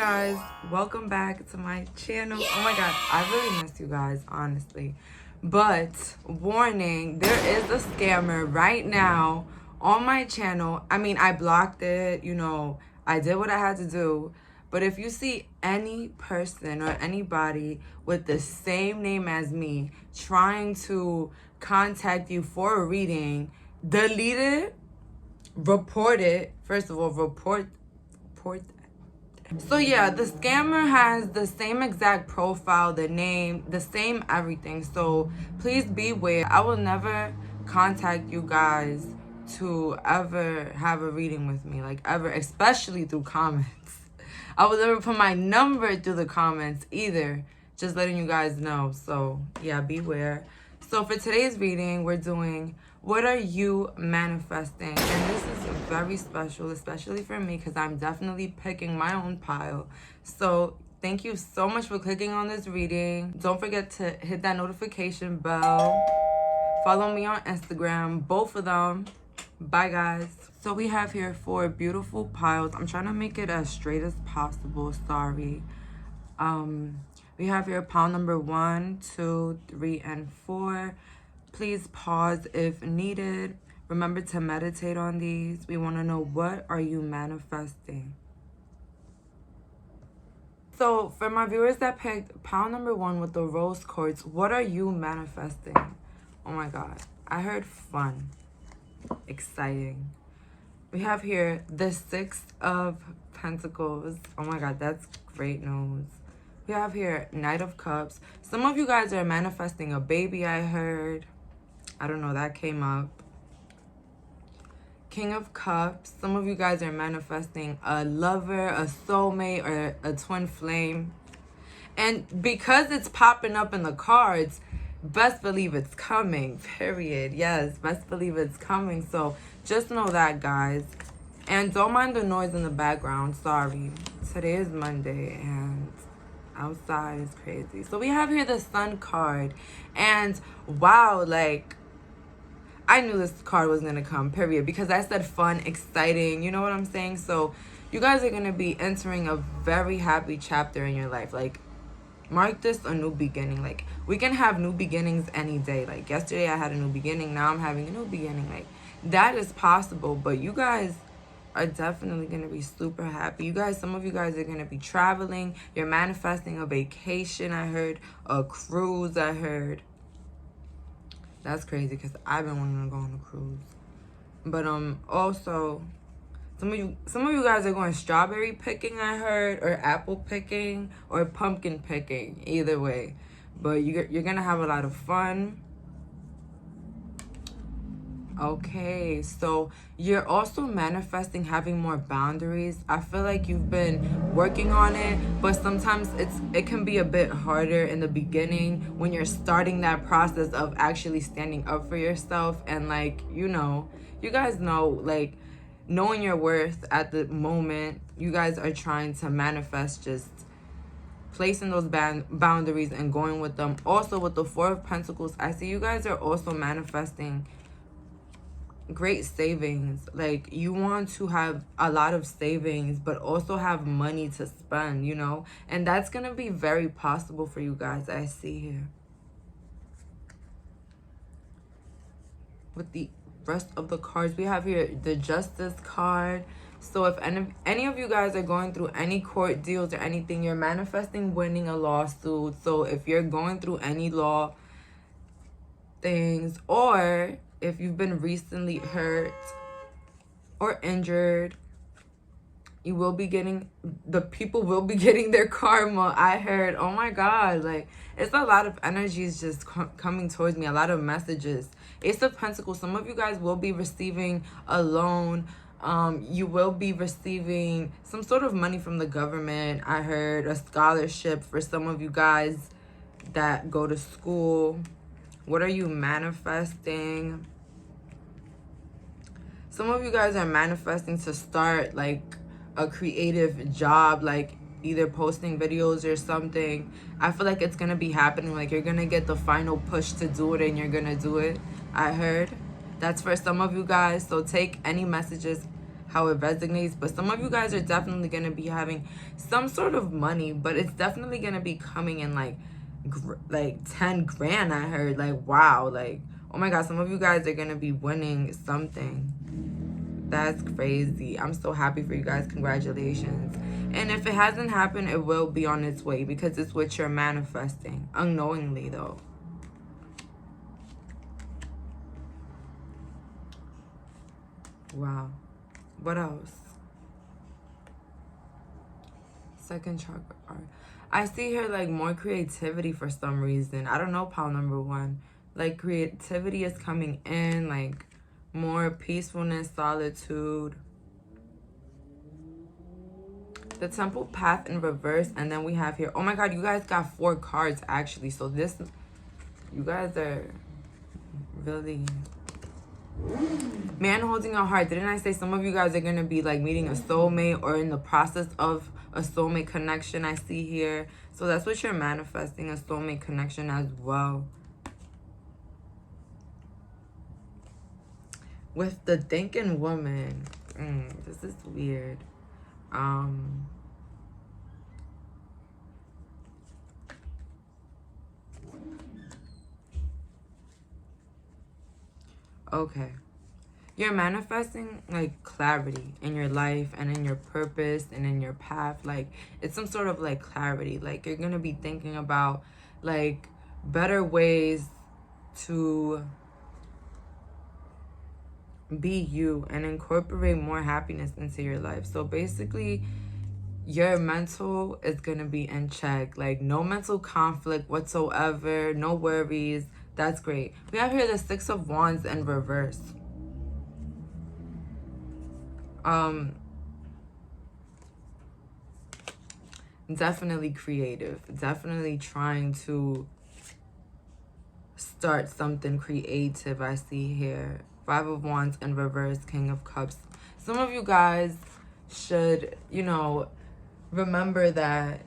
guys, welcome back to my channel. Oh my god, I really miss you guys, honestly. But warning, there is a scammer right now on my channel. I mean, I blocked it, you know, I did what I had to do. But if you see any person or anybody with the same name as me trying to contact you for a reading, delete it, report it. First of all, report that. So yeah, the scammer has the same exact profile, the name, the same everything. So please beware. I will never contact you guys to ever have a reading with me, like ever, especially through comments. I will never put my number through the comments either. Just letting you guys know. So yeah, beware. So for today's reading, we're doing what are you manifesting? And this is very special, especially for me, because I'm definitely picking my own pile. So thank you so much for clicking on this reading. Don't forget to hit that notification bell. Follow me on Instagram, both of them. Bye, guys. So we have here 4 beautiful piles. I'm trying to make it as straight as possible. Sorry. We have here pile number 1, 2, 3, and 4. Please pause if needed. Remember to meditate on these. We want to know, what are you manifesting? So for my viewers that picked pile number 1 with the rose quartz, what are you manifesting? Oh my god. I heard fun. Exciting. We have here the 6 of Pentacles. Oh my god, that's great news. We have here Knight of Cups. Some of you guys are manifesting a baby, I heard. I don't know, that came up. King of Cups. Some of you guys are manifesting a lover, a soulmate, or a twin flame. And because it's popping up in the cards, best believe it's coming, period. Yes, best believe it's coming. So just know that, guys. And don't mind the noise in the background. Sorry. Today is Monday and outside is crazy. So we have here the Sun card. And wow, like, I knew this card was going to come, period. Because I said fun, exciting. You know what I'm saying? So you guys are going to be entering a very happy chapter in your life. Like, mark this a new beginning. Like, we can have new beginnings any day. Like, yesterday I had a new beginning. Now I'm having a new beginning. Like, that is possible. But you guys are definitely going to be super happy. You guys, some of you guys are going to be traveling. You're manifesting a vacation, I heard. A cruise, I heard. That's crazy because I've been wanting to go on a cruise. But also, some of you guys are going strawberry picking, I heard, or apple picking, or pumpkin picking. Either way, but you're gonna have a lot of fun. Okay, so you're also manifesting having more boundaries. I feel like you've been working on it, but sometimes it can be a bit harder in the beginning when you're starting that process of actually standing up for yourself. And like, you know, you guys know, like, knowing your worth at the moment, you guys are trying to manifest just placing those boundaries and going with them. Also with the 4 of Pentacles, I see you guys are also manifesting great savings. Like, you want to have a lot of savings but also have money to spend, you know, and that's gonna be very possible for you guys. I see here with the rest of the cards. We have here the Justice card. So if any of you guys are going through any court deals or anything, you're manifesting winning a lawsuit. So if you're going through any law things, or if you've been recently hurt or injured, you will be getting, the people will be getting their karma, I heard. Oh my god, like, it's a lot of energies just coming towards me, a lot of messages. Ace of Pentacles, some of you guys will be receiving a loan. You will be receiving some sort of money from the government, I heard. A scholarship for some of you guys that go to school. What are you manifesting? Some of you guys are manifesting to start like a creative job, like either posting videos or something. I feel like it's gonna be happening. Like, you're gonna get the final push to do it and you're gonna do it, I heard. That's for some of you guys. So take any messages how it resonates. But some of you guys are definitely going to be having some sort of money, but it's definitely going to be coming in like 10 grand. I heard, like, wow, like, oh my god, some of you guys are going to be winning something. That's crazy. I'm so happy for you guys. Congratulations. And if it hasn't happened, it will be on its way, because it's what you're manifesting unknowingly, though. Wow. What else? Second chakra art. I see here like more creativity for some reason. I don't know, pile number one. Like creativity is coming in, like more peacefulness, solitude. The temple path in reverse, and then we have here, oh my god, you guys got 4 cards actually. So this, you guys are really, man holding a heart. Didn't I say some of you guys are going to be like meeting a soulmate or in the process of a soulmate connection? I see here. So that's what you're manifesting, a soulmate connection as well. With the thinking woman, this is weird. Okay. You're manifesting like clarity in your life and in your purpose and in your path. Like it's some sort of like clarity. Like you're going to be thinking about like better ways to be you and incorporate more happiness into your life. So basically your mental is going to be in check. Like no mental conflict whatsoever, no worries. That's great. We have here the 6 of Wands in reverse. Definitely creative. Definitely trying to start something creative. I see here 5 of Wands in reverse, King of Cups. Some of you guys should, you know, remember that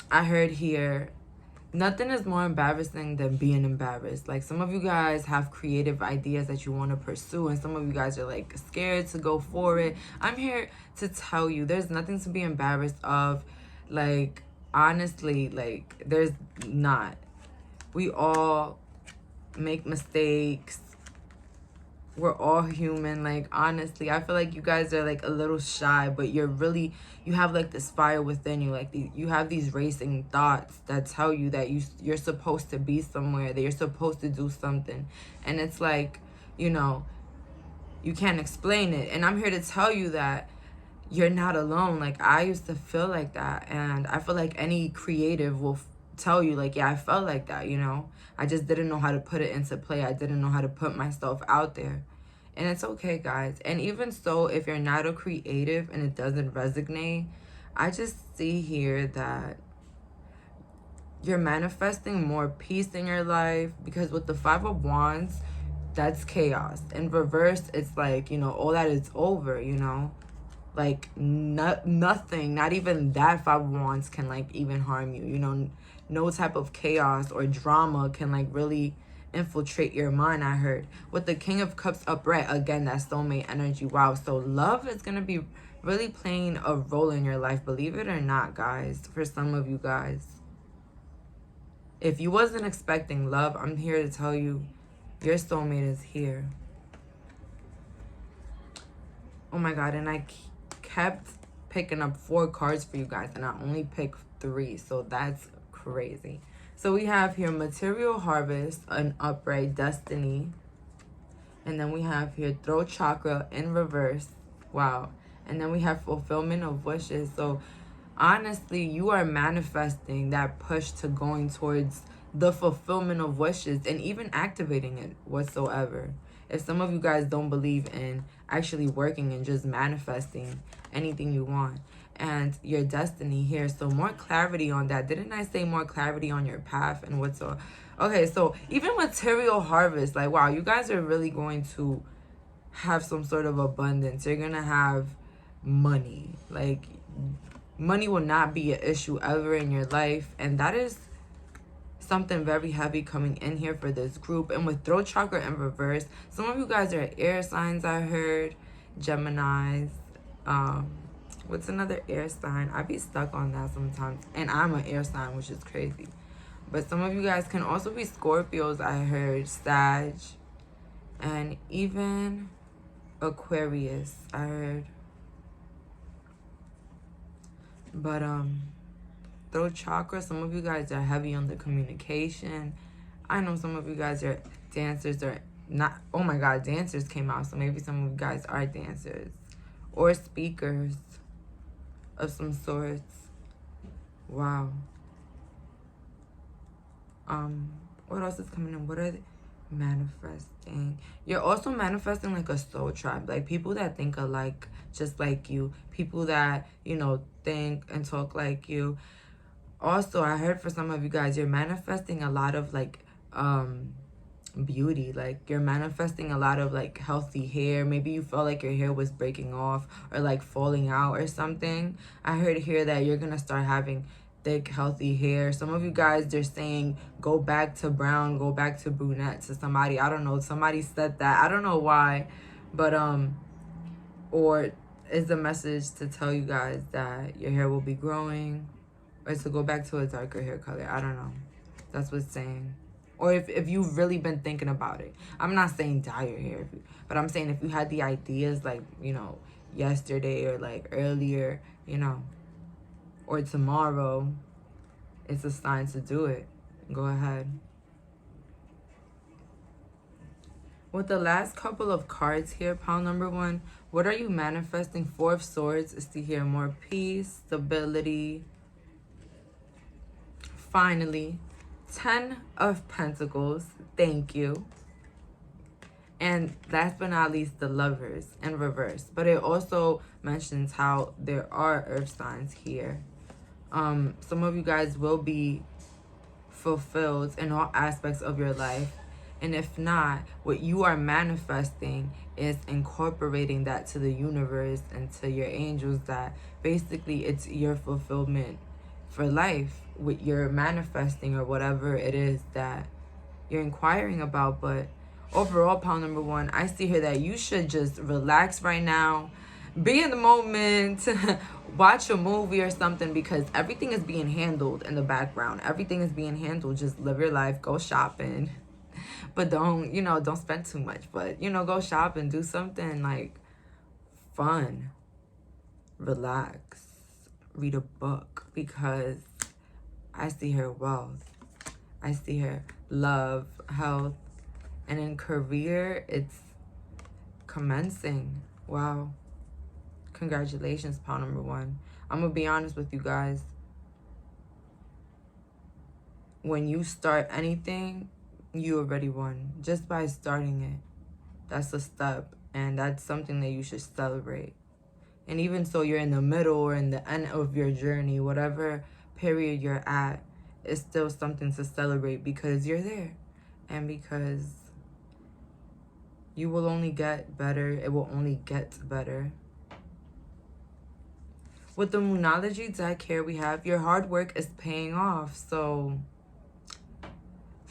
I heard here, nothing is more embarrassing than being embarrassed. Like some of you guys have creative ideas that you want to pursue, and some of you guys are like scared to go for it. I'm here to tell you there's nothing to be embarrassed of. Like honestly, like there's not. We all make mistakes. We're all human. Like honestly, I feel like you guys are like a little shy, but you're really, you have like this fire within you. Like you have these racing thoughts that tell you that you're supposed to be somewhere, that you're supposed to do something, and it's like, you know, you can't explain it. And I'm here to tell you that you're not alone. Like I used to feel like that, and I feel like any creative will tell you like, yeah, I felt like that, you know. I just didn't know how to put it into play. I didn't know how to put myself out there. And it's okay, guys. And even so, if you're not a creative and it doesn't resonate, I just see here that you're manifesting more peace in your life, because with the 5 of Wands, that's chaos. In reverse, it's like, you know, all that is over, you know. Like nothing, not even that 5 of Wands can like even harm you, you know. No type of chaos or drama can like really infiltrate your mind. I heard with the King of Cups upright, again, that soulmate energy. Wow. So love is gonna be really playing a role in your life, believe it or not, guys. For some of you guys, if you wasn't expecting love, I'm here to tell you your soulmate is here. Oh my god. And I kept picking up 4 cards for you guys, and I only picked 3, so that's crazy. So we have here material harvest, an upright, destiny, and then we have here throat chakra in reverse. Wow. And then we have fulfillment of wishes. So honestly, you are manifesting that push to going towards the fulfillment of wishes and even activating it whatsoever. If some of you guys don't believe in actually working and just manifesting anything you want, and your destiny here. So more clarity on that. Didn't I say more clarity on your path and what's so? Okay, so even material harvest, like wow, you guys are really going to have some sort of abundance. You're gonna have money. Like money will not be an issue ever in your life, and that is something very heavy coming in here for this group. And with throat chakra in reverse, some of you guys are air signs, I heard. Geminis. What's another air sign? I be stuck on that sometimes. And I'm an air sign, which is crazy. But some of you guys can also be Scorpios, I heard. Sag. And even Aquarius, I heard. But, throat chakra, some of you guys are heavy on the communication. I know some of you guys are dancers or not. Oh my God, dancers came out. So maybe some of you guys are dancers or speakers of some sorts. Wow. What else is coming in? What are they manifesting? You're also manifesting like a soul tribe, like people that think alike, just like you, people that, you know, think and talk like you. Also, I heard for some of you guys, you're manifesting a lot of like beauty. Like you're manifesting a lot of like healthy hair. Maybe you felt like your hair was breaking off or like falling out or something. I heard here that you're gonna start having thick, healthy hair. Some of you guys, they're saying go back to brown, go back to brunette to somebody. I don't know. Somebody said that. I don't know why, but or is the message to tell you guys that your hair will be growing, or to go back to a darker hair color. I don't know. That's what's saying. Or if you've really been thinking about it. I'm not saying dye your hair, but I'm saying if you had the ideas like, you know, yesterday or like earlier, you know, or tomorrow, it's a sign to do it. Go ahead. With the last couple of cards here, pile number 1, what are you manifesting? 4 of Swords is to hear more peace, stability. Finally, 10 of Pentacles. Thank you. And last but not least, the Lovers in reverse. But it also mentions how there are earth signs here. Some of you guys will be fulfilled in all aspects of your life. And if not, what you are manifesting is incorporating that to the universe and to your angels, that basically it's your fulfillment for life, what you're manifesting or whatever it is that you're inquiring about. But overall, pile number 1, I see here that you should just relax right now, be in the moment, watch a movie or something, because everything is being handled in the background. Everything is being handled. Just live your life, go shopping, but don't, you know, don't spend too much, but, you know, go shopping, do something like fun, relax, read a book, because I see here wealth, I see here love, health, and in career, it's commencing. Wow. Congratulations, pile number 1. I'm gonna be honest with you guys. When you start anything, you already won. Just by starting it. That's a step. And that's something that you should celebrate. And even so, you're in the middle or in the end of your journey, whatever period you're at, it's still something to celebrate, because you're there. And because you will only get better. It will only get better. With the Moonology deck here, we have your hard work is paying off. So,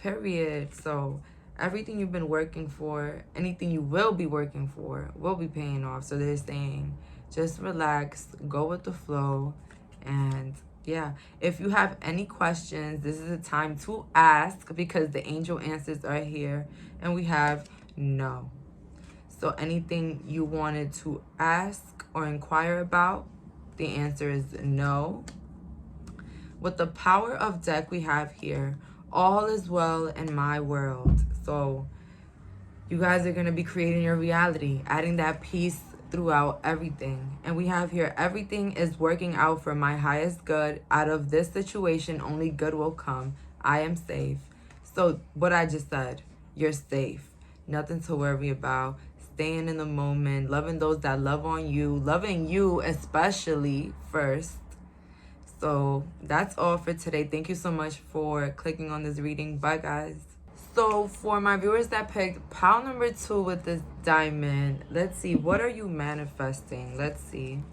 period. So, everything you've been working for, anything you will be working for, will be paying off. So, they're saying just relax, go with the flow. And yeah, if you have any questions, this is the time to ask, because the angel answers are here. And we have no. So, anything you wanted to ask or inquire about, the answer is no. With the Power of deck we have here, all is well in my world. So you guys are going to be creating your reality, adding that peace throughout everything. And we have here, everything is working out for my highest good. Out of this situation, only good will come. I am safe. So what I just said, you're safe. Nothing to worry about. Staying in the moment, loving those that love on you, loving you especially first. So that's all for today. Thank you so much for clicking on this reading. Bye, guys. So for my viewers that picked pile number 2 with this diamond, let's see, what are you manifesting? Let's see.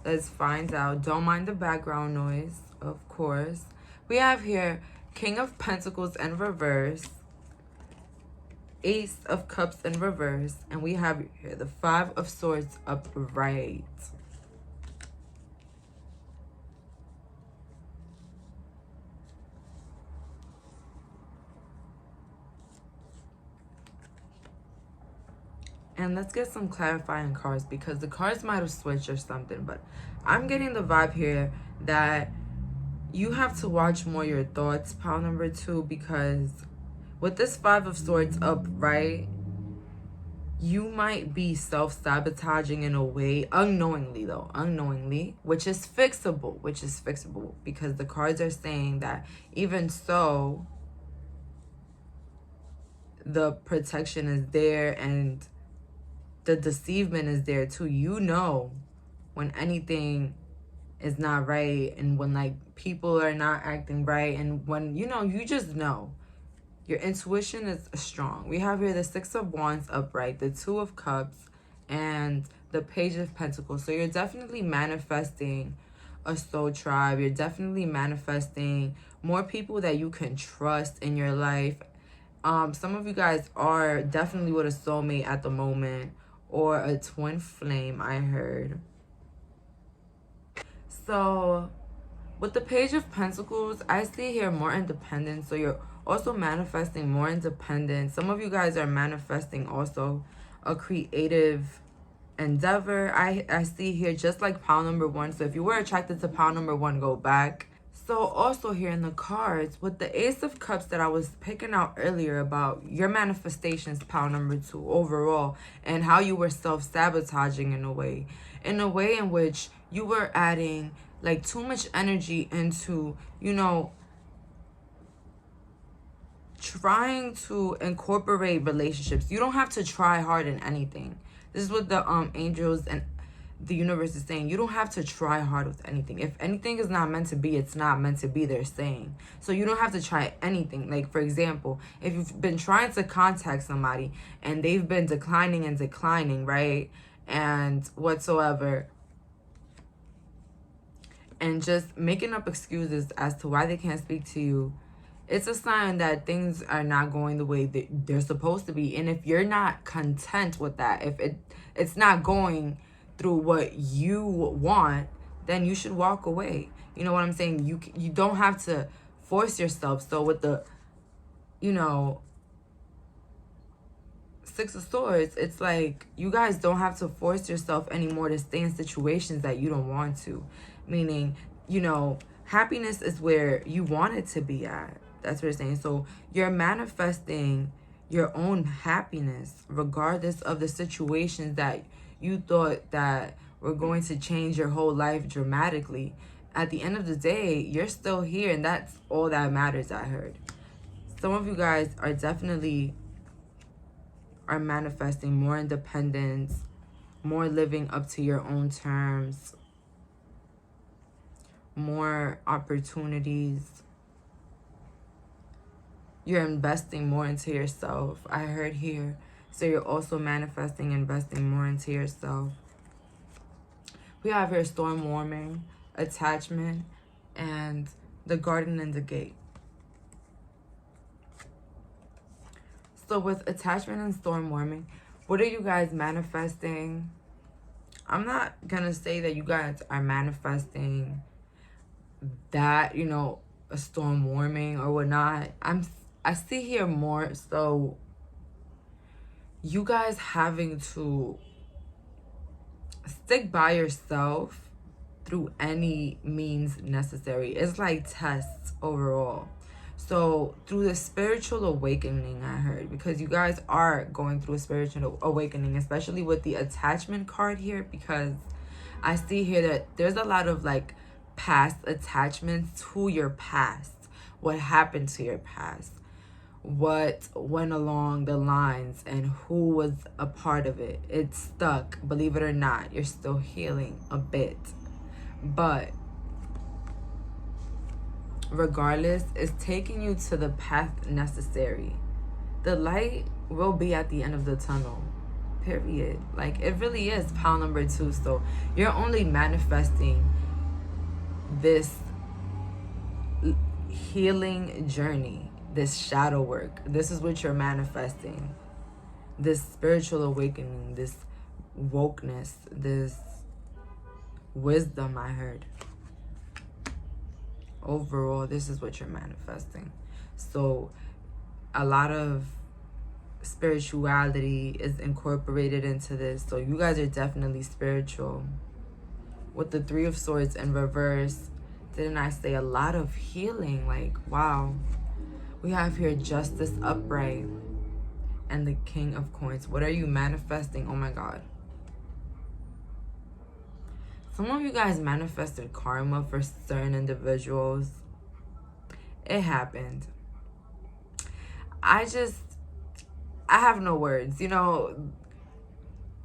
Let's find out. Don't mind the background noise, of course. We have here King of Pentacles in reverse, Ace of Cups in reverse, and we have here the Five of Swords upright. And let's get some clarifying cards, because the cards might have switched or something, but I'm getting the vibe here that you have to watch more your thoughts, pile number 2, because with this Five of Swords upright, you might be self-sabotaging in a way, unknowingly though, which is fixable, because the cards are saying that even so, the protection is there and the deceivement is there too. You know when anything is not right, and when like people are not acting right, and when you just know. Your intuition is strong. We have here the Six of Wands upright, the Two of Cups, and the Page of Pentacles. So you're definitely manifesting a soul tribe. You're definitely manifesting more people that you can trust in your life. Some of you guys are definitely with a soulmate at the moment, or a twin flame, I heard. So with the Page of Pentacles, I see here more independence. So you're also manifesting more independence. Some of you guys are manifesting also a creative endeavor. I see here just like pile number 1. So if you were attracted to pile number 1, go back. So also here in the cards with the Ace of Cups that I was picking out earlier about your manifestations, pile number 2 overall, and how you were self-sabotaging in a way in which you were adding like too much energy into, trying to incorporate relationships. You don't have to try hard in anything. This is what the angels and the universe is saying. You don't have to try hard with anything. If anything is not meant to be, it's not meant to be, they're saying. So you don't have to try anything. Like, for example, if you've been trying to contact somebody and they've been declining, right? And whatsoever, and just making up excuses as to why they can't speak to you, it's a sign that things are not going the way that they're supposed to be. And if you're not content with that, if it's not going through what you want, then you should walk away. You know what I'm saying? You don't have to force yourself. So with the, Six of Swords, it's like you guys don't have to force yourself anymore to stay in situations that you don't want to. Meaning, happiness is where you want it to be at. That's what it's saying. So you're manifesting your own happiness regardless of the situations that you thought that were going to change your whole life dramatically. At the end of the day, you're still here, and that's all that matters, I heard. Some of you guys are definitely manifesting more independence, more living up to your own terms, more opportunities. You're investing more into yourself, I heard here. So you're also manifesting, investing more into yourself. We have here storm warming, attachment, and the garden and the gate. So with attachment and storm warming, what are you guys manifesting? I'm not going to say that you guys are manifesting that, a storm warming or whatnot. I see here more so you guys having to stick by yourself through any means necessary. It's like tests overall. So through the spiritual awakening, I heard, because you guys are going through a spiritual awakening, especially with the attachment card here, because I see here that there's a lot of like past attachments to your past. What happened to your past? What went along the lines and who was a part of it? It's stuck. Believe it or not, you're still healing a bit. But regardless, it's taking you to the path necessary. The light will be at the end of the tunnel. Period. Like, it really is pile number 2. So you're only manifesting this healing journey, this shadow work. This is what you're manifesting. this spiritual awakening, this wokeness, this wisdom. I heard overall this is what you're manifesting. So a lot of spirituality is incorporated into this. So you guys are definitely spiritual. With the Three of Swords in reverse, didn't I say a lot of healing? Like, wow. We have here Justice upright and the King of Coins. What are you manifesting? Oh my God. Some of you guys manifested karma for certain individuals. It happened. I have no words. You know,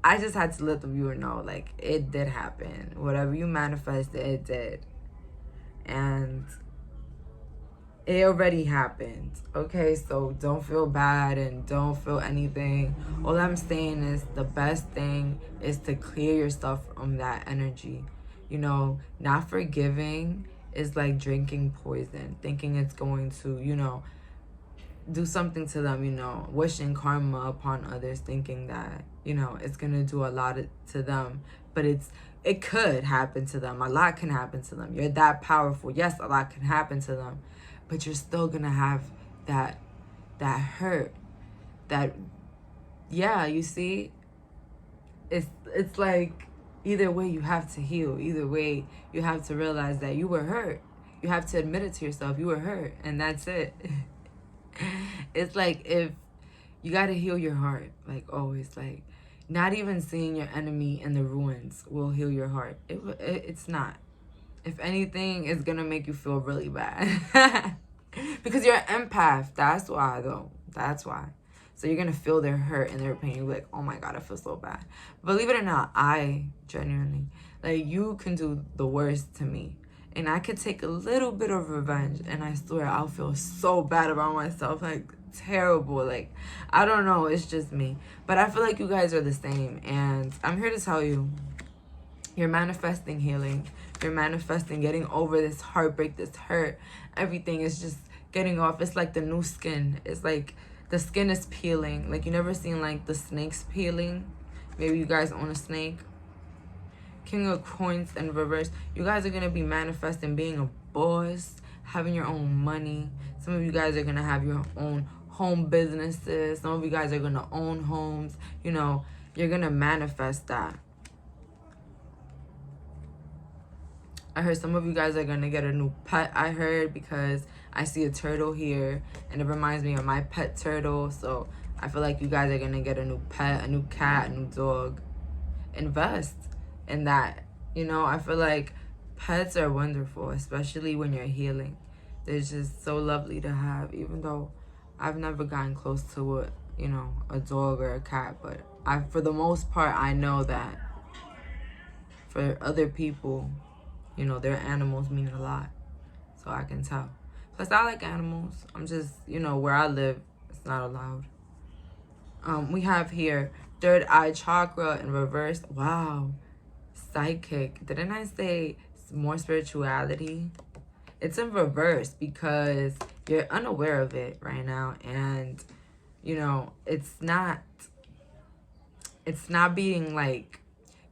I just had to let the viewer know, like, it did happen. Whatever you manifested, it did. And it already happened. Okay, so don't feel bad and don't feel anything. All I'm saying is the best thing is to clear yourself from that energy. You know, not forgiving is like drinking poison, thinking it's going to, you know, do something to them, you know, wishing karma upon others, thinking that, you know, it's gonna do a lot to them. But it could happen to them. A lot can happen to them. You're that powerful. Yes, a lot can happen to them, but you're still gonna have that hurt. That, yeah, you see, it's like either way you have to heal. Either way you have to realize that you were hurt. You have to admit it to yourself. You were hurt, and that's it. It's like, if you got to heal your heart, like always, like not even seeing your enemy in the ruins will heal your heart. It's not. If anything, it's gonna make you feel really bad. Because you're an empath. That's why, though. That's why. So you're gonna feel their hurt and their pain. You're like, oh my God, I feel so bad. Believe it or not, I genuinely, like, you can do the worst to me, and I could take a little bit of revenge, and I swear I'll feel so bad about myself, like terrible. Like, I don't know, it's just me. But I feel like you guys are the same, and I'm here to tell you, you're manifesting healing. You're manifesting getting over this heartbreak, this hurt. Everything is just getting off. It's like the new skin. It's like the skin is peeling. Like, you never seen like the snakes peeling? Maybe you guys own a snake. King of Coins in reverse. You guys are going to be manifesting being a boss, having your own money. Some of you guys are going to have your own home businesses. Some of you guys are going to own homes. You know, you're going to manifest that. I heard some of you guys are going to get a new pet, I heard, because I see a turtle here, and it reminds me of my pet turtle. So I feel like you guys are going to get a new pet, a new cat, a new dog. Invest in that. You know, I feel like pets are wonderful, especially when you're healing. They're just so lovely to have, even though I've never gotten close to a, you know, a dog or a cat. But for the most part, I know that for other people, you know, their animals mean a lot. So I can tell. Plus, I like animals. I'm just, you know, where I live, it's not allowed. We have here third eye chakra in reverse. Wow. Psychic. Didn't I say more spirituality? It's in reverse because you're unaware of it right now. And, you know, it's not being like,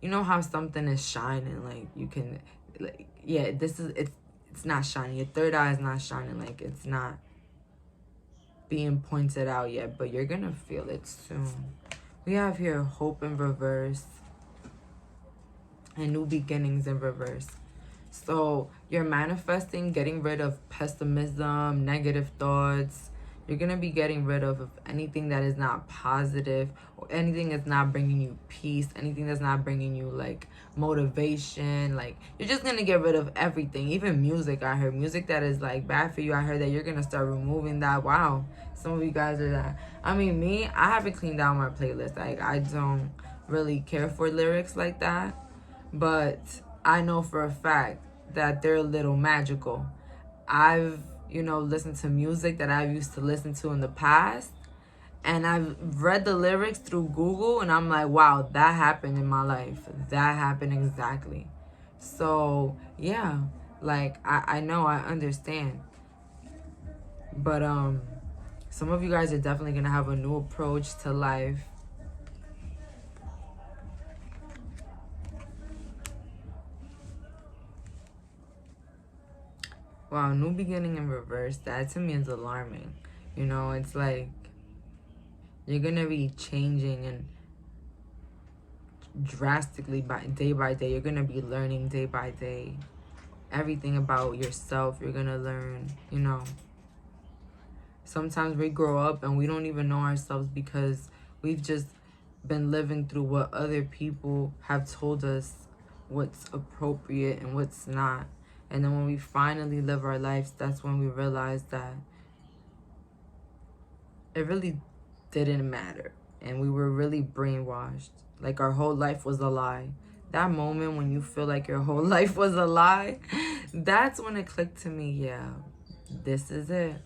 you know how something is shining, like you can, like, yeah, it's not shining. Your third eye is not shining. Like, it's not being pointed out yet, but you're gonna feel it soon. We have here hope in reverse and new beginnings in reverse. So you're manifesting getting rid of pessimism, negative thoughts. You're going to be getting rid of anything that is not positive, or anything that's not bringing you peace, anything that's not bringing you, like, motivation. Like, you're just going to get rid of everything. Even music, I heard. Music that is, like, bad for you, I heard that you're going to start removing that. Wow. Some of you guys are that. I mean, me, I haven't cleaned out my playlist. Like, I don't really care for lyrics like that. But I know for a fact that they're a little magical. I've, you know, listened to music that I used to listen to in the past, and I've read the lyrics through Google, and I'm like, wow, that happened in my life. That happened exactly. So, yeah, like, I know, I understand. But, some of you guys are definitely going to have a new approach to life. Wow, new beginning in reverse. That to me is alarming. You know, it's like you're going to be changing and drastically by day. You're going to be learning day by day. Everything about yourself you're going to learn, you know. Sometimes we grow up and we don't even know ourselves because we've just been living through what other people have told us what's appropriate and what's not. And then when we finally live our lives, that's when we realize that it really didn't matter. And we were really brainwashed. Like our whole life was a lie. That moment when you feel like your whole life was a lie, that's when it clicked to me, yeah, this is it.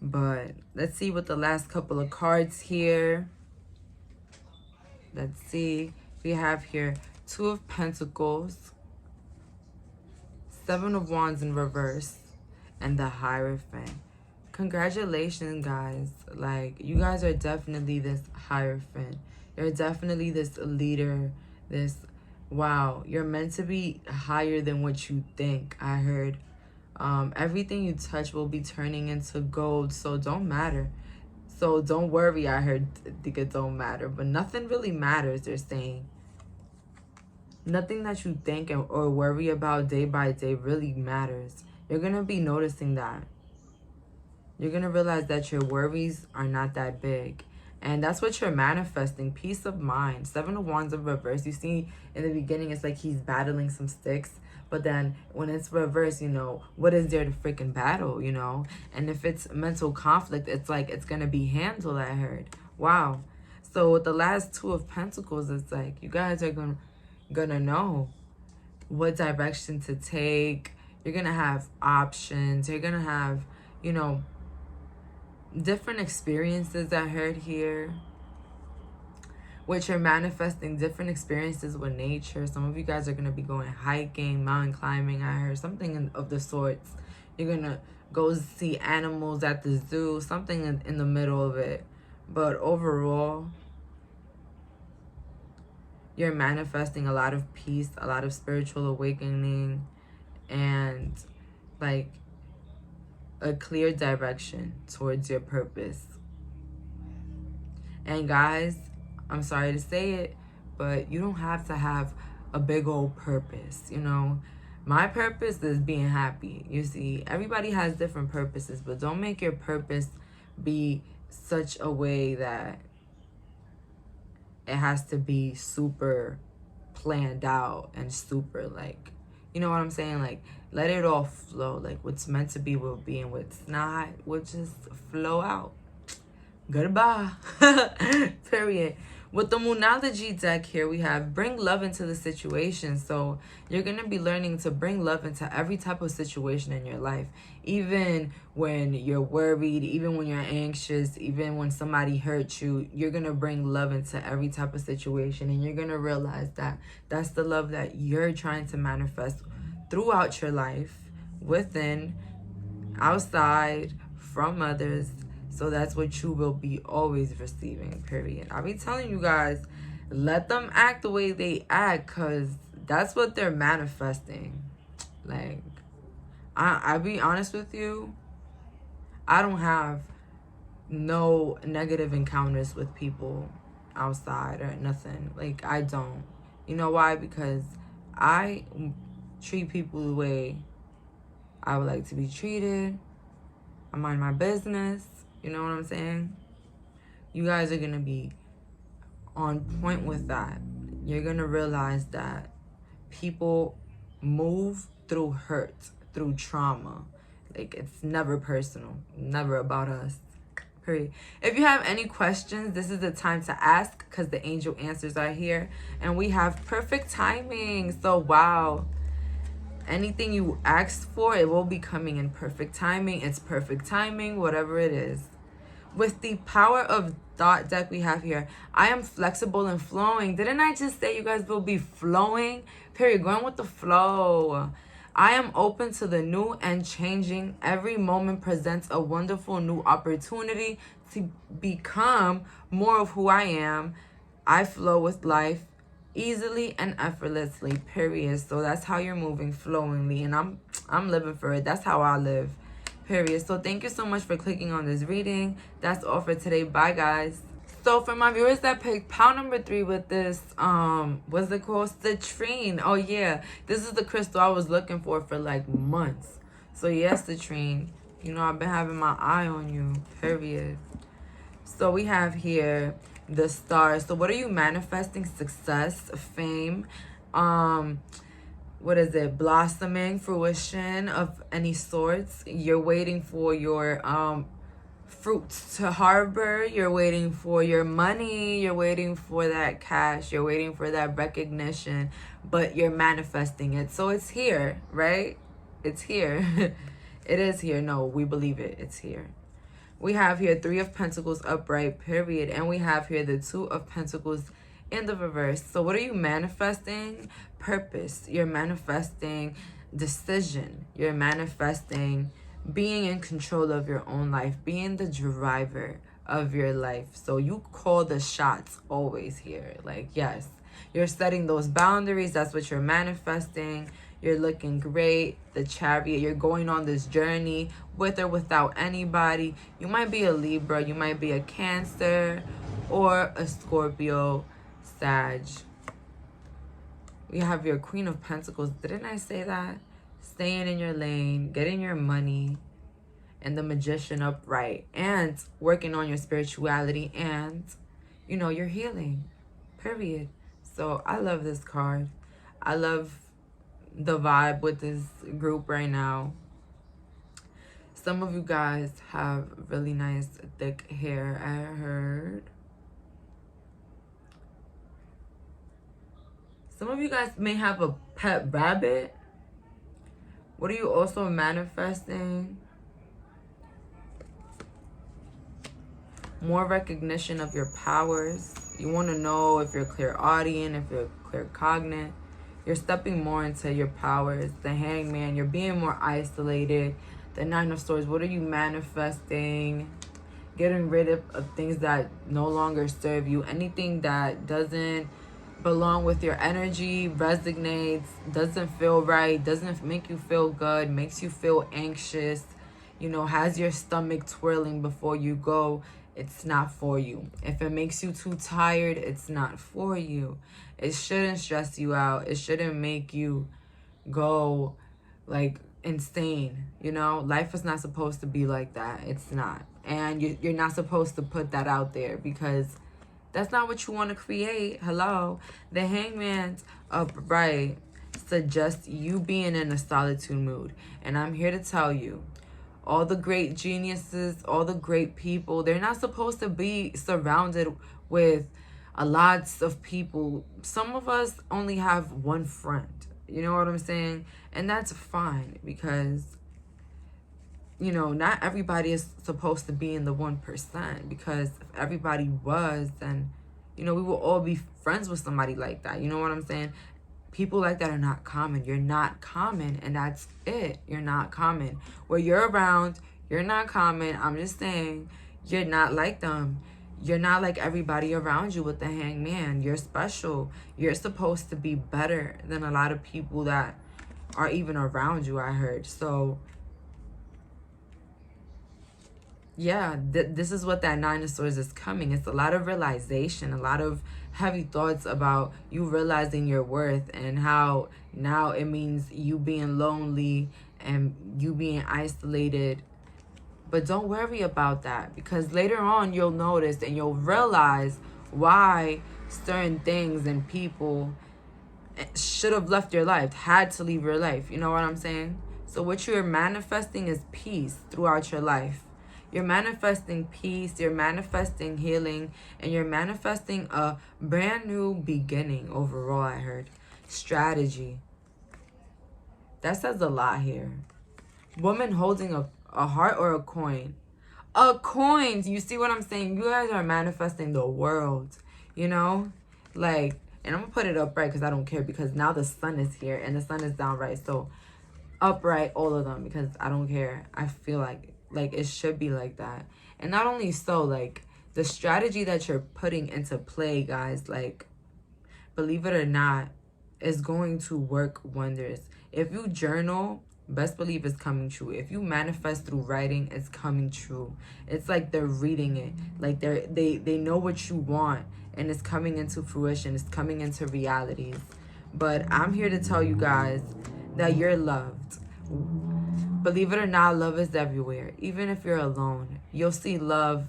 But let's see what the last couple of cards here. Let's see. We have here 2 of Pentacles, 7 of Wands in reverse, and the Hierophant. Congratulations, guys. Like, you guys are definitely this Hierophant. You're definitely this leader. This, wow, you're meant to be higher than what you think, I heard. Everything you touch will be turning into gold, so don't matter. So don't worry, I heard think it don't matter. But nothing really matters, they're saying. Nothing that you think or worry about day by day really matters. You're going to be noticing that. You're going to realize that your worries are not that big. And that's what you're manifesting, peace of mind. 7 of Wands in reverse. You see, in the beginning, it's like he's battling some sticks. But then when it's reverse, you know, what is there to freaking battle, you know? And if it's mental conflict, it's like it's going to be handled, I heard. Wow. So with the last 2 of Pentacles, it's like you guys are gonna know what direction to take. You're going to have options. You're going to have, you know, different experiences, I heard here. Which you're manifesting different experiences with nature. Some of you guys are going to be going hiking, mountain climbing, I heard. Something of the sorts. You're going to go see animals at the zoo. Something in the middle of it. But overall, you're manifesting a lot of peace, a lot of spiritual awakening, and like a clear direction towards your purpose. And guys, I'm sorry to say it, but you don't have to have a big old purpose, you know. My purpose is being happy. You see, everybody has different purposes, but don't make your purpose be such a way that it has to be super planned out and super, like, you know what I'm saying? Like, let it all flow. Like, what's meant to be will be, and what's not will just flow out. Goodbye. Period. With the Moonology deck here, we have bring love into the situation. So you're going to be learning to bring love into every type of situation in your life. Even when you're worried, even when you're anxious, even when somebody hurts you, you're going to bring love into every type of situation. And you're going to realize that that's the love that you're trying to manifest throughout your life, within, outside, from others. So that's what you will be always receiving, period. I'll be telling you guys, let them act the way they act, because that's what they're manifesting. Like, I'll be honest with you, I don't have no negative encounters with people outside or nothing. Like, I don't. You know why? Because I treat people the way I would like to be treated. I mind my business. You know what I'm saying? You guys are going to be on point with that. You're going to realize that people move through hurt, through trauma. Like, it's never personal, never about us. Period. If you have any questions, this is the time to ask, because the angel answers are here. And we have perfect timing. So, wow. Anything you asked for, it will be coming in perfect timing. It's perfect timing, whatever it is. With the power of thought deck we have here, I am flexible and flowing. Didn't I just say you guys will be flowing? Period. Going with the flow. I am open to the new and changing. Every moment presents a wonderful new opportunity to become more of who I am. I flow with life easily and effortlessly, period. So that's how you're moving, flowingly. And I'm living for it. That's how I live. Period. So thank you so much for clicking on this reading. That's all for today. Bye, guys. So for my viewers that picked pile number 3 with this, what's it called? Citrine. Oh yeah, this is the crystal I was looking for like months. So yes, citrine. You know, I've been having my eye on you. Period. So we have here the stars. So what are you manifesting? Success, fame, what is it? Blossoming, fruition of any sorts. You're waiting for your fruits to harbor. You're waiting for your money. You're waiting for that cash. You're waiting for that recognition, but you're manifesting it. So it's here, right? It's here. It is here. No, we believe it. It's here. We have here 3 of Pentacles upright, period. And we have here the 2 of Pentacles in the reverse. So what are you manifesting? Purpose. You're manifesting decision. You're manifesting being in control of your own life, being the driver of your life. So you call the shots always here. Like, yes, you're setting those boundaries. That's what you're manifesting. You're looking great. The Chariot, you're going on this journey with or without anybody. You might be a Libra, you might be a Cancer, or a Scorpio, Sag. We have your Queen of Pentacles. Didn't I say that? Staying in your lane, getting your money, and the Magician upright, and working on your spirituality, and, you know, you're healing, period. So I love this card. I love the vibe with this group right now. Some of you guys have really nice thick hair, I heard. Some of you guys may have a pet rabbit. What are you also manifesting? More recognition of your powers. You want to know if you're clairaudient, if you're claircognate. You're stepping more into your powers. The Hangman, you're being more isolated. The 9 of Swords, what are you manifesting? Getting rid of things that no longer serve you. Anything that doesn't belong with your energy, resonates, doesn't feel right, doesn't make you feel good, makes you feel anxious, you know, has your stomach twirling before you go. It's not for you. If it makes you too tired, it's not for you. It shouldn't stress you out. It shouldn't make you go like insane. You know, life is not supposed to be like that. It's not. And you're not supposed to put that out there because that's not what you want to create. Hello. The Hangman's upright suggests you being in a solitude mood. And I'm here to tell you, all the great geniuses, all the great people, they're not supposed to be surrounded with a lots of people. Some of us only have one friend. You know what I'm saying? And that's fine because, you know, not everybody is supposed to be in the 1%, because if everybody was, then, you know, we will all be friends with somebody like that. You know what I'm saying? People like that are not common. You're not common, and that's it. You're not common. Where you're around, you're not common. I'm just saying, you're not like them. You're not like everybody around you with the Hangman. You're special. You're supposed to be better than a lot of people that are even around you, I heard. So, yeah, this is what that 9 of Swords is coming. It's a lot of realization, a lot of heavy thoughts about you realizing your worth and how now it means you being lonely and you being isolated. But don't worry about that, because later on you'll notice and you'll realize why certain things and people should have left your life, had to leave your life. You know what I'm saying? So what you're manifesting is peace throughout your life. You're manifesting peace, you're manifesting healing, and you're manifesting a brand new beginning overall, I heard. Strategy. That says a lot here. Woman holding a heart or a coin? A coin. You see what I'm saying? You guys are manifesting the world, you know? Like, and I'm going to put it upright because I don't care, because now the sun is here and the sun is down right. So upright, all of them, because I don't care. I feel like it should be like that. And not only so, like, the strategy that you're putting into play, guys, like, believe it or not, is going to work wonders. If you journal Best believe it's coming true. If you manifest through writing, it's coming true. It's like they're reading it. Like they know what you want, and it's coming into fruition. It's coming into realities. But I'm here to tell you guys that you're loved. Believe it or not, love is everywhere. Even if you're alone, you'll see love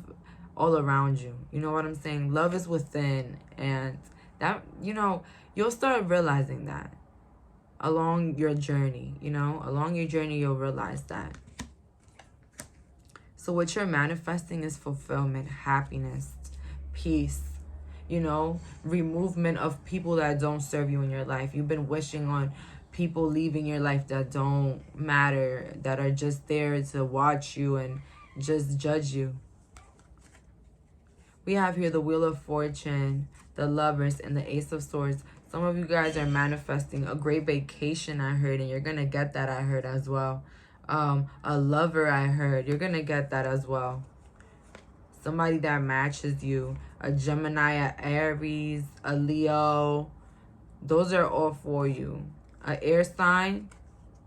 all around you. You know what I'm saying? Love is within, and that, you know, you'll start realizing that along your journey. You know, along your journey, you'll realize that. So what you're manifesting is fulfillment, happiness, peace, you know, removement of people that don't serve you in your life. You've been wishing on people leaving your life that don't matter, that are just there to watch you and just judge you. We have here the Wheel of Fortune, the Lovers, and the Ace of Swords. Some of you guys are manifesting a great vacation, I heard, and you're going to get that, I heard, as well. A lover, I heard. You're going to get that as well. Somebody that matches you. A Gemini, a Aries, a Leo. Those are all for you. An air sign,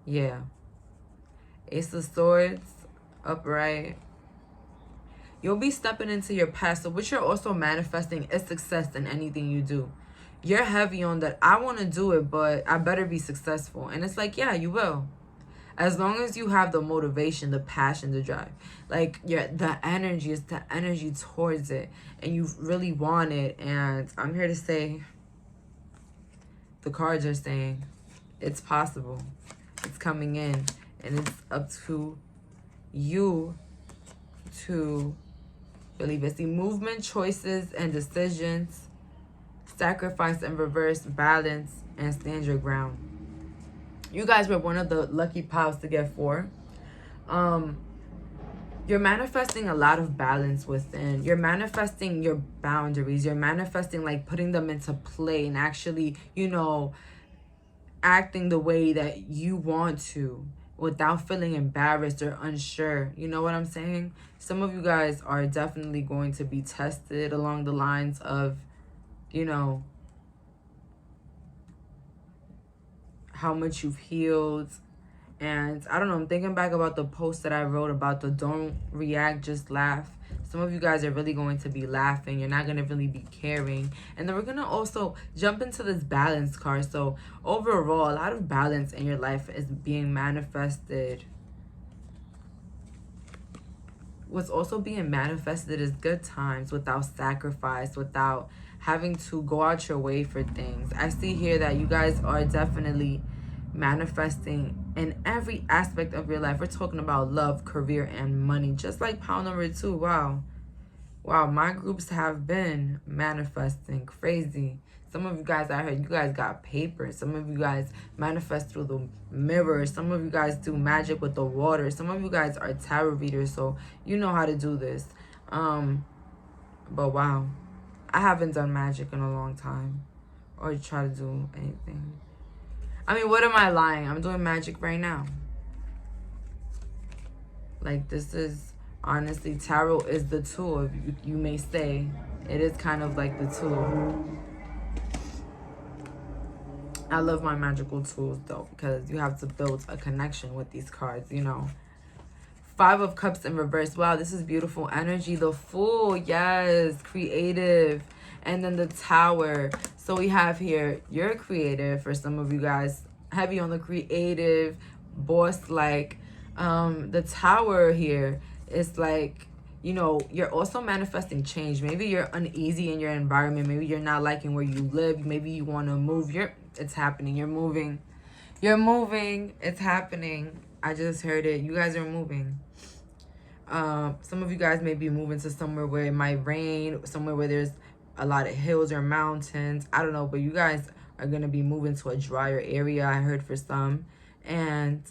yeah. Ace of Swords, upright. You'll be stepping into your past. So what you're also manifesting is success in anything you do. You're heavy on that. I want to do it, but I better be successful. And it's like, yeah, you will. As long as you have the motivation, the passion, the drive. Like, the energy is the energy towards it. And you really want it. And I'm here to say, the cards are saying, it's possible. It's coming in. And it's up to you to believe it. See, movement, choices, and decisions. Sacrifice and reverse, balance, and stand your ground. You guys were one of the lucky piles to get 4. You're manifesting a lot of balance within. You're manifesting your boundaries. You're manifesting, like, putting them into play and actually, you know, acting the way that you want to without feeling embarrassed or unsure. You know what I'm saying? Some of you guys are definitely going to be tested along the lines of, you know, how much you've healed. And I don't know, I'm thinking back about the post that I wrote about the don't react, just laugh. Some of you guys are really going to be laughing. You're not going to really be caring. And then we're going to also jump into this balance card. So overall, a lot of balance in your life is being manifested. What's also being manifested is good times without sacrifice, without having to go out your way for things. I see here that you guys are definitely manifesting in every aspect of your life. We're talking about love, career, and money, just like pile number 2. Wow, my groups have been manifesting crazy. Some of you guys, I heard you guys got paper. Some of you guys manifest through the mirror. Some of you guys do magic with the water. Some of you guys are tarot readers, so you know how to do this. But wow, I haven't done magic in a long time or try to do anything. I mean, what am I lying? I'm doing magic right now. Like, this is, honestly, tarot is the tool, you may say. It is kind of like the tool. I love my magical tools, though, because you have to build a connection with these cards, you know. 5 of Cups in reverse. Wow, this is beautiful energy. The Fool, yes, creative. And then the Tower. So we have here, you're creative for some of you guys. Heavy on the creative, boss-like. The Tower here is like, you know, you're also manifesting change. Maybe you're uneasy in your environment. Maybe you're not liking where you live. Maybe you want to move. It's happening. You're moving. It's happening. I just heard it. You guys are moving. Some of you guys may be moving to somewhere where it might rain, somewhere where there's a lot of hills or mountains. I don't know, but you guys are going to be moving to a drier area, I heard, for some. And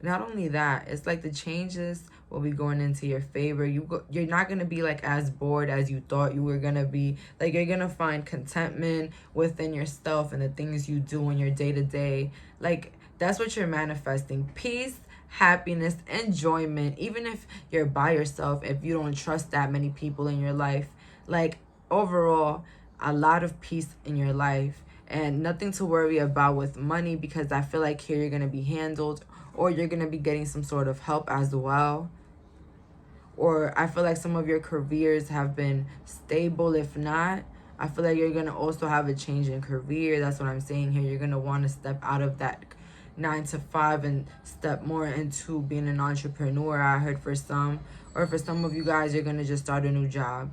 not only that, it's like the changes will be going into your favor. You're not going to be like as bored as you thought you were going to be. Like, you're going to find contentment within yourself and the things you do in your day-to-day. Like, that's what you're manifesting. Peace, happiness, enjoyment. Even if you're by yourself, if you don't trust that many people in your life. Like, overall, a lot of peace in your life. and nothing to worry about with money, because I feel like here you're going to be handled, or you're going to be getting some sort of help as well. Or I feel like some of your careers have been stable. If not, I feel like you're going to also have a change in career. That's what I'm saying here. You're going to want to step out of that 9 to 5 and step more into being an entrepreneur, I heard, for some. Or for some of you guys, you're going to just start a new job.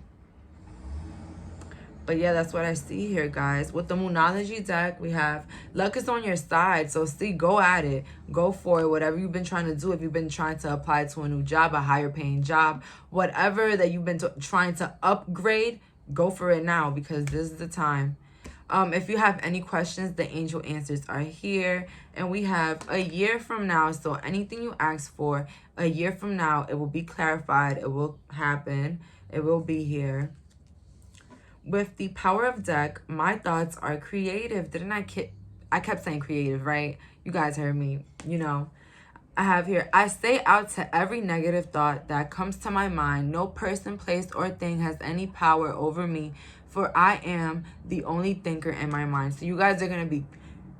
But yeah, that's what I see here, guys. With the Moonology deck, we have luck is on your side. So see, go at it. Go for it. Whatever you've been trying to do. If you've been trying to apply to a new job, a higher paying job, whatever that you've been trying to upgrade, go for it now, because this is the time. If you have any questions, the angel answers are here. And we have a year from now. So anything you ask for, a year from now, it will be clarified. It will happen. It will be here. With the Power of deck, my thoughts are creative. Didn't I kept saying creative, right? You guys heard me, you know. I have here, I say out to every negative thought that comes to my mind. No person, place, or thing has any power over me, for I am the only thinker in my mind. So you guys are going to be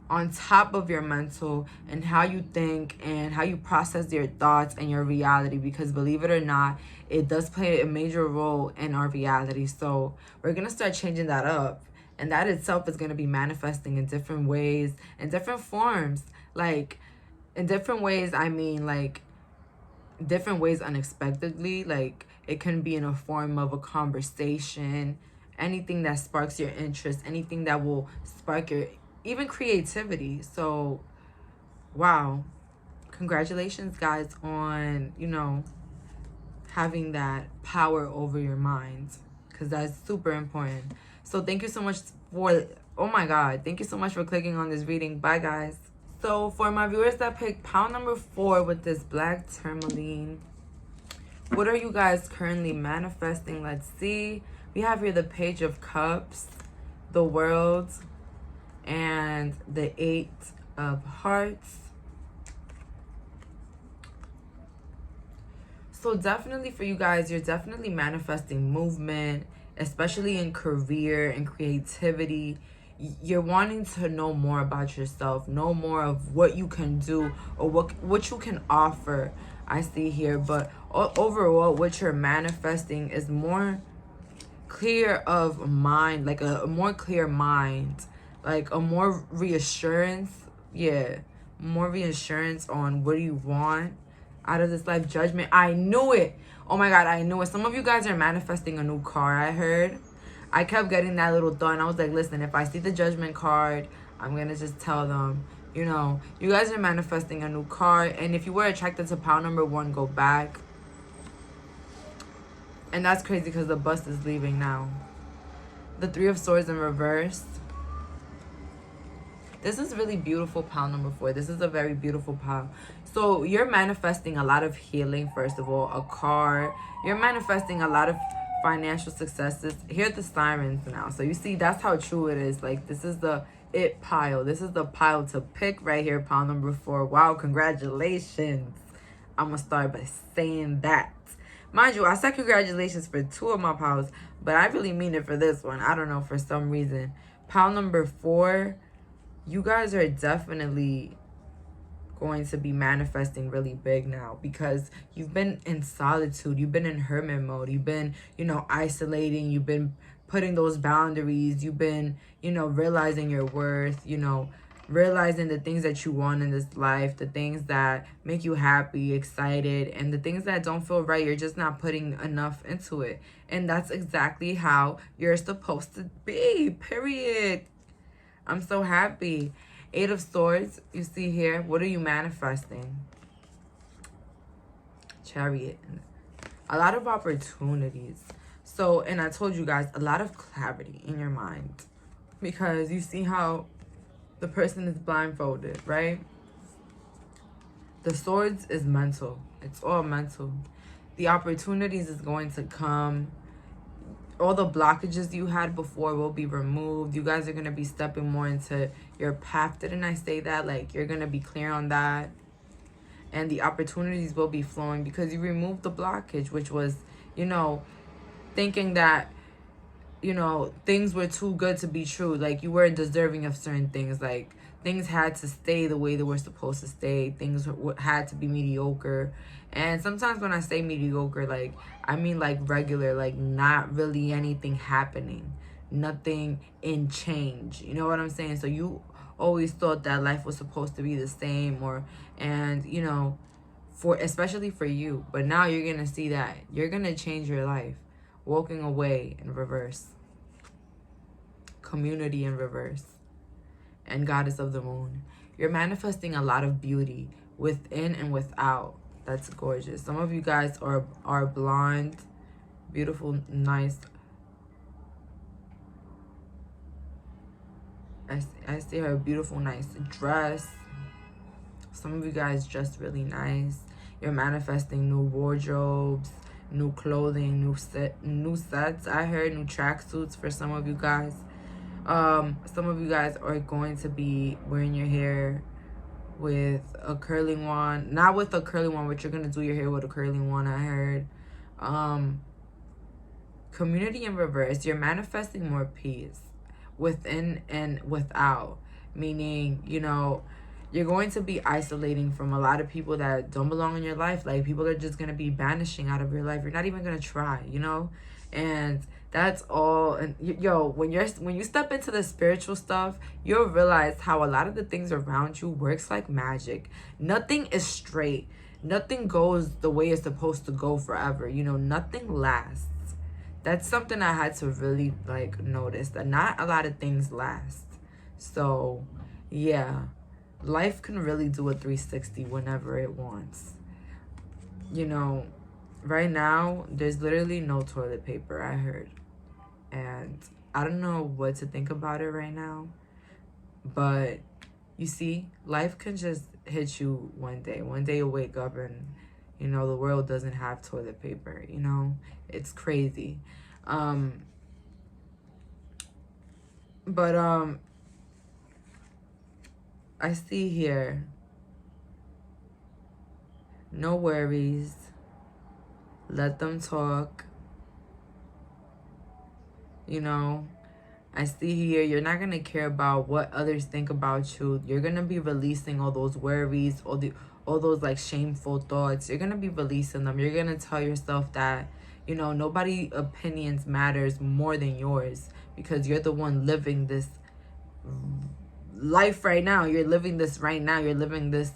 on top of your mental and how you think and how you process your thoughts and your reality, because believe it or not, it does play a major role in our reality. So we're going to start changing that up, and that itself is going to be manifesting in different ways, in different forms. Like in different ways, I mean like different ways unexpectedly. Like it can be in a form of a conversation, anything that sparks your interest, anything that will spark your even creativity. So wow, congratulations guys on, you know, having that power over your mind, because that's super important. So thank you so much for, oh my god, thank you so much for clicking on this reading. Bye guys. So for my viewers that picked pile number 4 with this black tourmaline, what are you guys currently manifesting? Let's see. We have here the Page of Cups, the World, and the 8 of Hearts. So definitely for you guys, you're definitely manifesting movement, especially in career and creativity. You're wanting to know more about yourself, know more of what you can do or what you can offer, I see here. But overall, what you're manifesting is more clear of mind, like a more clear mind, like a more reassurance. Yeah, more reassurance on what do you want out of this life. Judgment. I knew it. Oh my god, I knew it. Some of you guys are manifesting a new car, I heard. I kept getting that little thought, and I was like, listen, if I see the Judgment card, I'm going to just tell them, you know, you guys are manifesting a new car. And if you were attracted to pile number 1, go back. And that's crazy because the bus is leaving now. The 3 of Swords in reverse. This is really beautiful, pile number 4. This is a very beautiful pile. So you're manifesting a lot of healing, first of all, a car. You're manifesting a lot of financial successes. Here are the sirens now. So you see, that's how true it is. Like, this is the it pile. This is the pile to pick right here, pile number 4. Wow, congratulations. I'm going to start by saying that. Mind you, I said congratulations for 2 of my piles, but I really mean it for this one. I don't know, for some reason. Pile number 4, you guys are definitely going to be manifesting really big now, because you've been in solitude, you've been in hermit mode, you've been, you know, isolating, you've been putting those boundaries, you've been, you know, realizing your worth, you know, realizing the things that you want in this life, the things that make you happy, excited, and the things that don't feel right, you're just not putting enough into it. And that's exactly how you're supposed to be, period. I'm so happy. 8 of Swords, you see here. What are you manifesting? Chariot. A lot of opportunities. So, and I told you guys, a lot of clarity in your mind. Because you see how the person is blindfolded, right? The Swords is mental. It's all mental. The opportunities is going to come. All the blockages you had before will be removed. You guys are going to be stepping more into your path. Didn't I say that? Like, you're going to be clear on that. And the opportunities will be flowing because you removed the blockage, which was, you know, thinking that you know, things were too good to be true. Like, you weren't deserving of certain things. Like, things had to stay the way they were supposed to stay. Things had to be mediocre. And sometimes when I say mediocre, like, I mean, like, regular. Like, not really anything happening. Nothing in change. You know what I'm saying? So you always thought that life was supposed to be the same. And, you know, especially for you. But now you're going to see that you're going to change your life. Walking away in reverse. Community in reverse. And Goddess of the Moon. You're manifesting a lot of beauty within and without. That's gorgeous. Some of you guys are blonde, beautiful, nice. I see her beautiful, nice dress. Some of you guys dress really nice. You're manifesting new wardrobes, new clothing, new sets. I heard new tracksuits for some of you guys. Some of you guys are going to be wearing your hair with a curling wand. Not with a curling wand, but you're going to do your hair with a curling wand, I heard. Community in reverse. You're manifesting more peace within and without. Meaning, you know, you're going to be isolating from a lot of people that don't belong in your life. Like, people are just going to be banishing out of your life. You're not even going to try, you know? And that's all. And yo, when you step into the spiritual stuff, you'll realize how a lot of the things around you works like magic. Nothing is straight. Nothing goes the way it's supposed to go forever. You know, nothing lasts. That's something I had to really, like, notice, that not a lot of things last. So, yeah. Life can really do a 360 whenever it wants. You know, right now, there's literally no toilet paper, I heard. And I don't know what to think about it right now. But, you see, life can just hit you one day. One day you'll wake up and, you know, the world doesn't have toilet paper, you know? It's crazy. I see here, no worries, let them talk, you know. I see here, you're not going to care about what others think about you. You're going to be releasing all those worries, all those like shameful thoughts. You're going to be releasing them. You're going to tell yourself that, you know, nobody's opinions matters more than yours, because you're the one living this life right now. You're living this right now. You're living this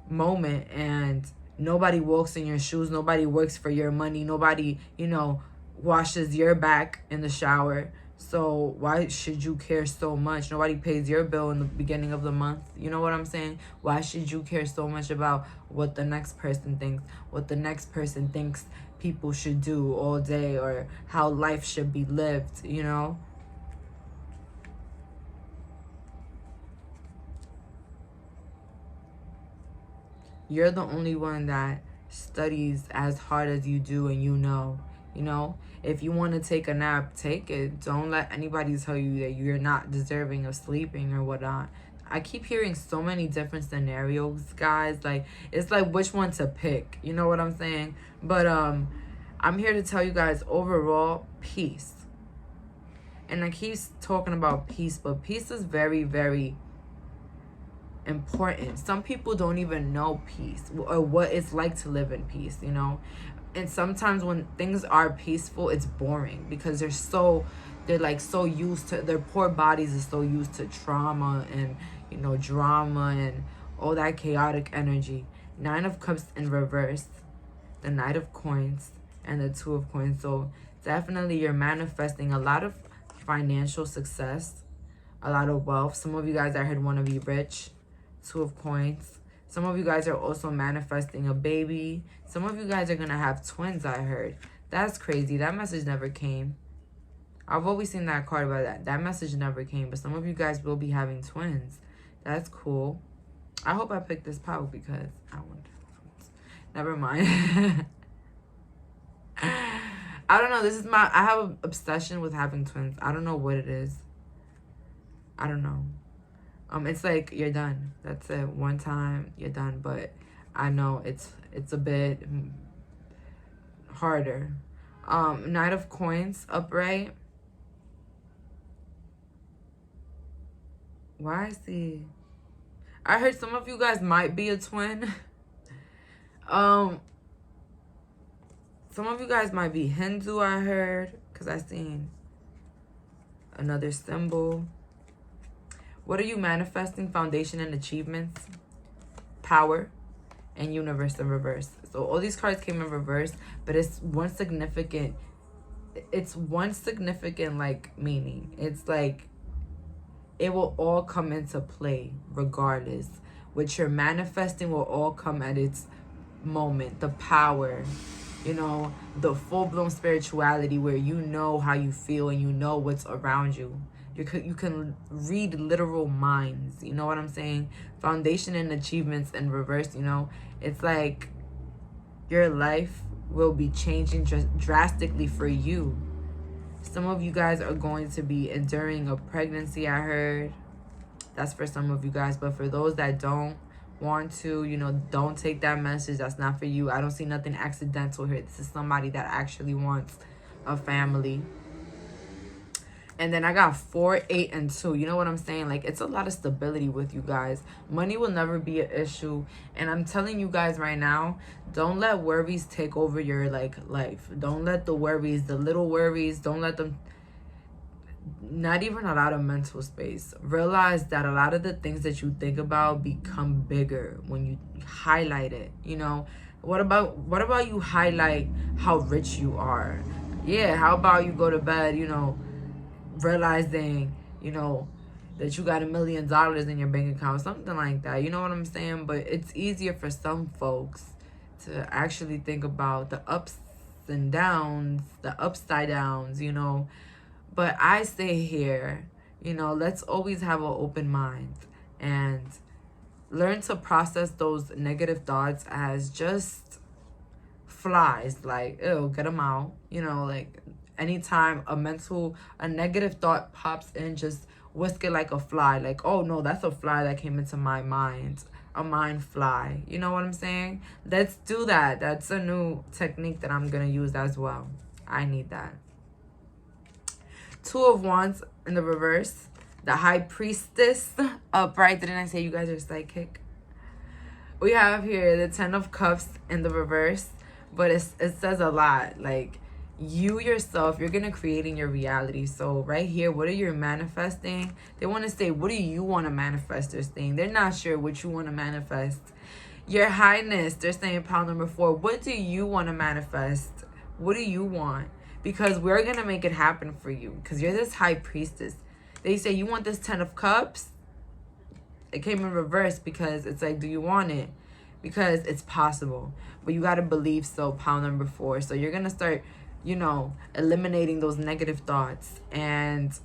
moment, and nobody walks in your shoes. Nobody works for your money. Nobody, you know, washes your back in the shower. So why should you care so much? Nobody pays your bill in the beginning of the month. You know what I'm saying? Why should you care so much about what the next person thinks? What the next person thinks people should do all day, or how life should be lived, you know? You're the only one that studies as hard as you do, and you know, if you want to take a nap, take it. Don't let anybody tell you that you're not deserving of sleeping or whatnot. I keep hearing so many different scenarios, guys. Like, it's like which one to pick. You know what I'm saying? But I'm here to tell you guys, overall, peace. And I keep talking about peace, but peace is very, very important. Some people don't even know peace or what it's like to live in peace, you know? And sometimes when things are peaceful, it's boring, because they're like so used to, their poor bodies are so used to trauma and, you know, drama and all that chaotic energy. 9 of Cups in reverse, the Knight of Coins, and the 2 of Coins. So definitely you're manifesting a lot of financial success, a lot of wealth. Some of you guys, I heard, want to be rich. 2 of Coins. Some of you guys are also manifesting a baby. Some of you guys are going to have twins, I heard. That's crazy. That message never came. I've always seen that card, but that message never came. But some of you guys will be having twins. That's cool. I hope I picked this pile, because I want twins. Never mind. I don't know. I have an obsession with having twins. I don't know what it is. I don't know. It's like, you're done. That's it. One time, you're done. But I know it's a bit harder. Knight of Coins upright. Why I see? I heard some of you guys might be a twin. Some of you guys might be Hindu, I heard, because I seen another symbol. What are you manifesting? Foundation and achievements, power, and universe in reverse. So all these cards came in reverse, but it's one significant like meaning. It's like it will all come into play regardless. What you're manifesting will all come at its moment. The power, you know, the full-blown spirituality where you know how you feel and you know what's around you. You can read literal minds. You know what I'm saying? Foundation and achievements in reverse, you know. It's like your life will be changing drastically for you. Some of you guys are going to be enduring a pregnancy, I heard. That's for some of you guys. But for those that don't want to, you know, don't take that message. That's not for you. I don't see nothing accidental here. This is somebody that actually wants a family. And then I got 4, 8, and 2. You know what I'm saying? Like, it's a lot of stability with you guys. Money will never be an issue. And I'm telling you guys right now, don't let worries take over your, like, life. Don't let the worries, the little worries, don't let them, not even a lot of mental space. Realize that a lot of the things that you think about become bigger when you highlight it, you know? What about you highlight how rich you are? Yeah, how about you go to bed, you know, realizing, you know, that you got $1 million in your bank account, something like that. You know what I'm saying? But it's easier for some folks to actually think about the ups and downs, the upside downs, you know. But I say here, you know, let's always have an open mind and learn to process those negative thoughts as just flies. Like, ew, get them out. You know, like, anytime a negative thought pops in, just whisk it like a fly. Like, oh no, that's a fly that came into my mind. A mind fly. You know what I'm saying? Let's do that. That's a new technique that I'm going to use as well. I need that. 2 of Wands in the reverse. The High Priestess upright. Didn't I say you guys are psychic? We have here the 10 of Cups in the reverse. But it says a lot. Like, you yourself, you're gonna create in your reality. So right here, what are you manifesting? They want to say, what do you want to manifest? They're saying they're not sure what you want to manifest. Your Highness, they're saying pile number 4, what do you want to manifest? What do you want? Because we're gonna make it happen for you, because you're this High Priestess. They say you want this 10 of Cups. It came in reverse because it's like, do you want it? Because it's possible, but you got to believe so. Pile number 4. So you're gonna start, you know, eliminating those negative thoughts and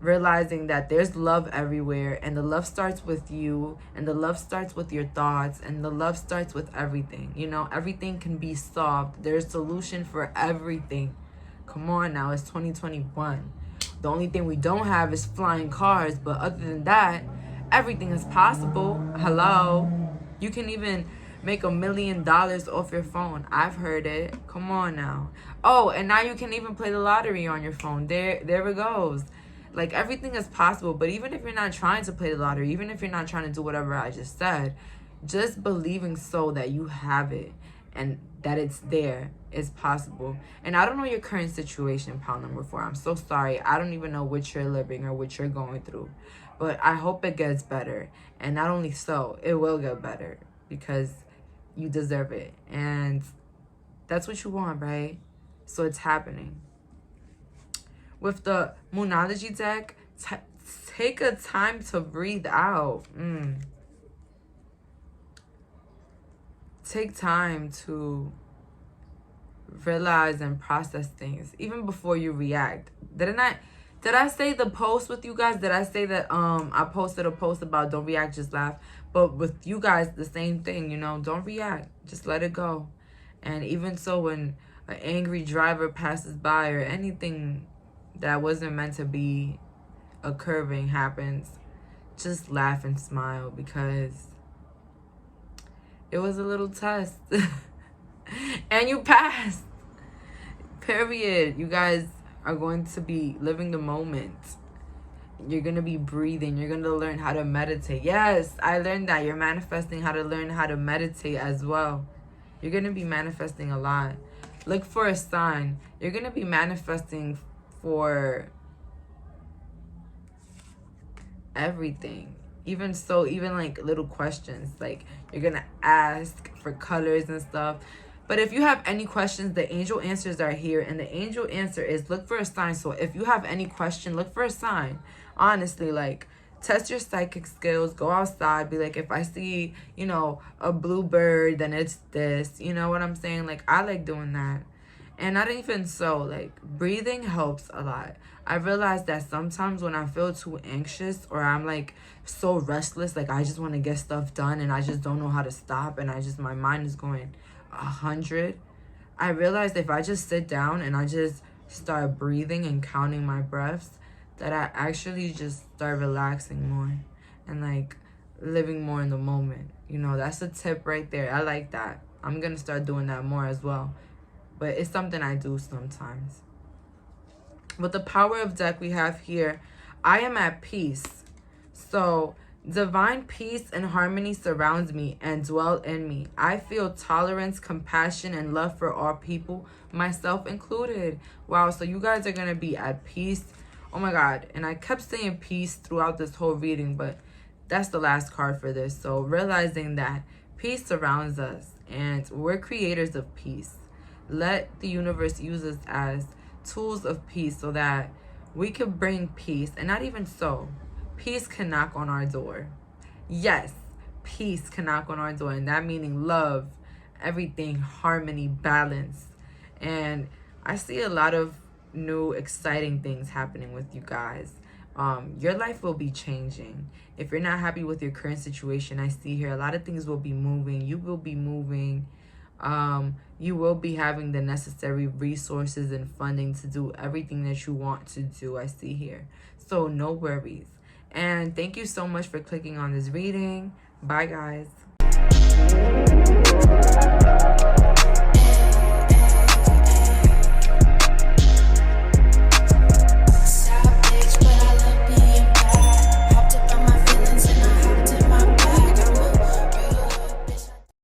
realizing that there's love everywhere, and the love starts with you, and the love starts with your thoughts, and the love starts with everything. You know, everything can be solved. There's a solution for everything. Come on now, it's 2021. The only thing we don't have is flying cars, but other than that, everything is possible. Hello. You can even make $1 million off your phone. I've heard it. Come on now. Oh, and now you can even play the lottery on your phone. There it goes. Like, everything is possible. But even if you're not trying to play the lottery, even if you're not trying to do whatever I just said, just believing so that you have it and that it's there is possible. And I don't know your current situation, pile number 4. I'm so sorry. I don't even know what you're living or what you're going through. But I hope it gets better. And not only so, it will get better because you deserve it. And that's what you want, right? So it's happening. With the Moonology deck, take a time to breathe out. Take time to realize and process things even before you react. Did I say the post with you guys? Did I say that I posted a post about don't react, just laugh? But with you guys, the same thing, you know, don't react. Just let it go. And even so, when an angry driver passes by or anything that wasn't meant to be occurring happens, just laugh and smile because it was a little test. And you passed. Period. You guys are going to be living the moment. You're going to be breathing. You're going to learn how to meditate. Yes, I learned that. You're manifesting how to learn how to meditate as well. You're going to be manifesting a lot. Look for a sign. You're going to be manifesting for everything. Even so, even like little questions. Like you're going to ask for colors and stuff. But if you have any questions, the angel answers are here. And the angel answer is look for a sign. So if you have any question, look for a sign. Honestly, like, test your psychic skills. Go outside. Be like, if I see, you know, a blue bird, then it's this. You know what I'm saying? Like, I like doing that. And not even so, like, breathing helps a lot. I realized that sometimes when I feel too anxious or I'm, like, so restless, like, I just want to get stuff done and I just don't know how to stop and my mind is going 100. I realized if I just sit down and I just start breathing and counting my breaths, that I actually just start relaxing more and like living more in the moment. You know, that's a tip right there. I like that. I'm going to start doing that more as well. But it's something I do sometimes. With the power of deck we have here, I am at peace. So divine peace and harmony surrounds me and dwell in me. I feel tolerance, compassion, and love for all people, myself included. Wow, so you guys are going to be at peace. Oh my God. And I kept saying peace throughout this whole reading, but that's the last card for this. So realizing that peace surrounds us and we're creators of peace. Let the universe use us as tools of peace so that we can bring peace. And not even so, peace can knock on our door. Yes, peace can knock on our door. And that meaning love, everything, harmony, balance. And I see a lot of new exciting things happening with you guys. Your life will be changing. If you're not happy with your current situation, I see here a lot of things will be moving. You will be moving. You will be having the necessary resources and funding to do everything that you want to do, I see here. So no worries. And thank you so much for clicking on this reading. Bye, guys.